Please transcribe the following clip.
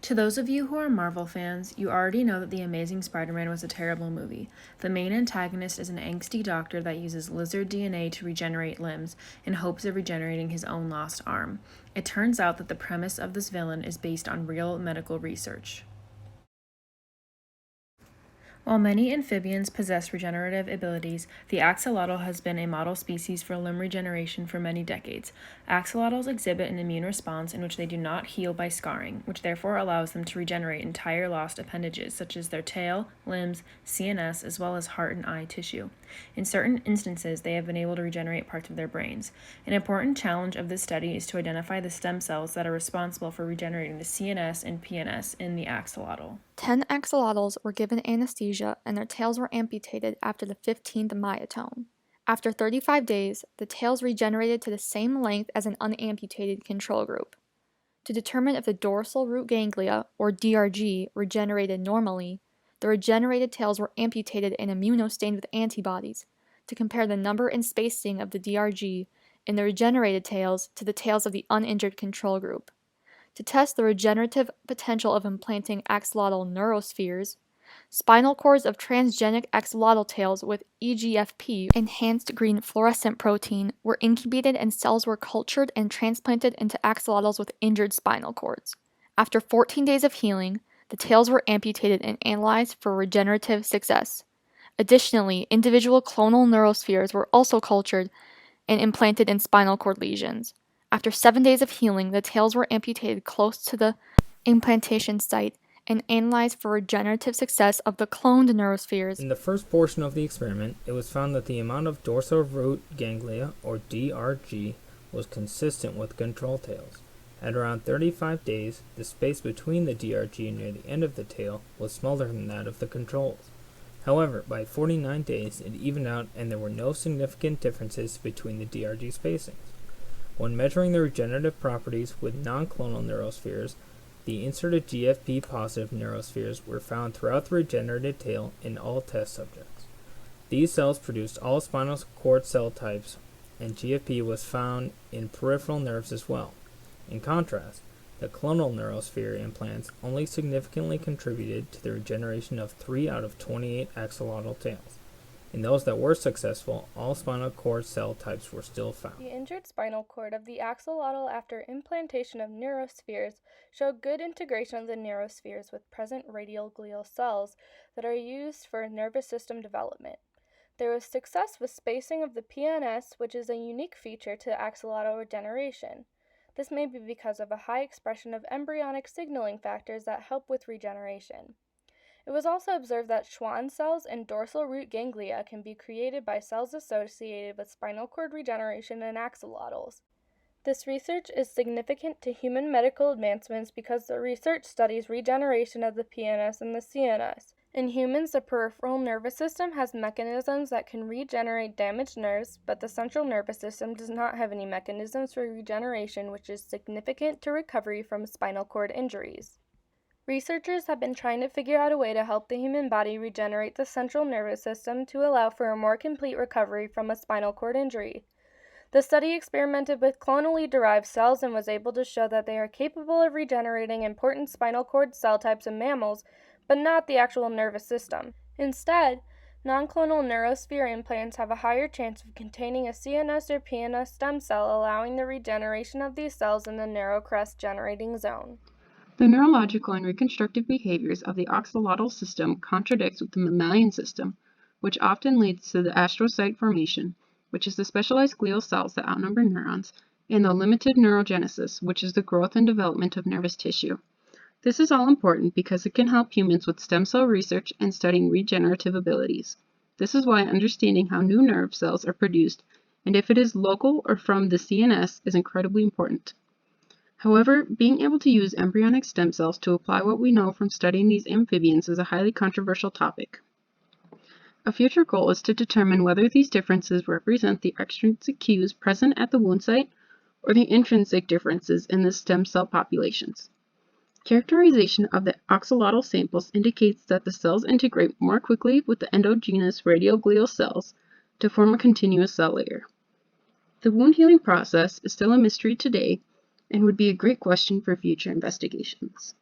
To those of you who are Marvel fans, you already know that The Amazing Spider-Man was a terrible movie. The main antagonist is an angsty doctor that uses lizard DNA to regenerate limbs in hopes of regenerating his own lost arm. It turns out that the premise of this villain is based on real medical research. While many amphibians possess regenerative abilities, the axolotl has been a model species for limb regeneration for many decades. Axolotls exhibit an immune response in which they do not heal by scarring, which therefore allows them to regenerate entire lost appendages such as their tail, limbs, CNS, as well as heart and eye tissue. In certain instances, they have been able to regenerate parts of their brains. An important challenge of this study is to identify the stem cells that are responsible for regenerating the CNS and PNS in the axolotl. 10 axolotls were given anesthesia and their tails were amputated after the 15th myotome. After 35 days, the tails regenerated to the same length as an unamputated control group. To determine if the dorsal root ganglia, or DRG, regenerated normally, the regenerated tails were amputated and immunostained with antibodies to compare the number and spacing of the DRG in the regenerated tails to the tails of the uninjured control group. To test the regenerative potential of implanting axolotl neurospheres, spinal cords of transgenic axolotl tails with EGFP, enhanced green fluorescent protein, were incubated and cells were cultured and transplanted into axolotls with injured spinal cords. After 14 days of healing, the tails were amputated and analyzed for regenerative success. Additionally, individual clonal neurospheres were also cultured and implanted in spinal cord lesions. After 7 days of healing, the tails were amputated close to the implantation site and analyzed for regenerative success of the cloned neurospheres. In the first portion of the experiment, it was found that the amount of dorsal root ganglia, or DRG, was consistent with control tails. At around 35 days, the space between the DRG near the end of the tail was smaller than that of the controls. However, by 49 days, it evened out and there were no significant differences between the DRG spacings. When measuring the regenerative properties with non-clonal neurospheres, the inserted GFP-positive neurospheres were found throughout the regenerated tail in all test subjects. These cells produced all spinal cord cell types, and GFP was found in peripheral nerves as well. In contrast, the clonal neurosphere implants only significantly contributed to the regeneration of 3 out of 28 axolotl tails. In those that were successful, all spinal cord cell types were still found. The injured spinal cord of the axolotl after implantation of neurospheres showed good integration of the neurospheres with present radial glial cells that are used for nervous system development. There was success with spacing of the PNS, which is a unique feature to axolotl regeneration. This may be because of a high expression of embryonic signaling factors that help with regeneration. It was also observed that Schwann cells and dorsal root ganglia can be created by cells associated with spinal cord regeneration in axolotls. This research is significant to human medical advancements because the research studies regeneration of the PNS and the CNS. In humans, the peripheral nervous system has mechanisms that can regenerate damaged nerves, but the central nervous system does not have any mechanisms for regeneration, which is significant to recovery from spinal cord injuries. Researchers have been trying to figure out a way to help the human body regenerate the central nervous system to allow for a more complete recovery from a spinal cord injury. The study experimented with clonally derived cells and was able to show that they are capable of regenerating important spinal cord cell types in mammals, but not the actual nervous system. Instead, non-clonal neurosphere implants have a higher chance of containing a CNS or PNS stem cell, allowing the regeneration of these cells in the neurocrest generating zone. The neurological and reconstructive behaviors of the axolotl system contradicts with the mammalian system, which often leads to the astrocyte formation, which is the specialized glial cells that outnumber neurons, and the limited neurogenesis, which is the growth and development of nervous tissue. This is all important because it can help humans with stem cell research and studying regenerative abilities. This is why understanding how new nerve cells are produced and if it is local or from the CNS is incredibly important. However, being able to use embryonic stem cells to apply what we know from studying these amphibians is a highly controversial topic. A future goal is to determine whether these differences represent the extrinsic cues present at the wound site or the intrinsic differences in the stem cell populations. Characterization of the axolotl samples indicates that the cells integrate more quickly with the endogenous radioglial cells to form a continuous cell layer. The wound healing process is still a mystery today and would be a great question for future investigations.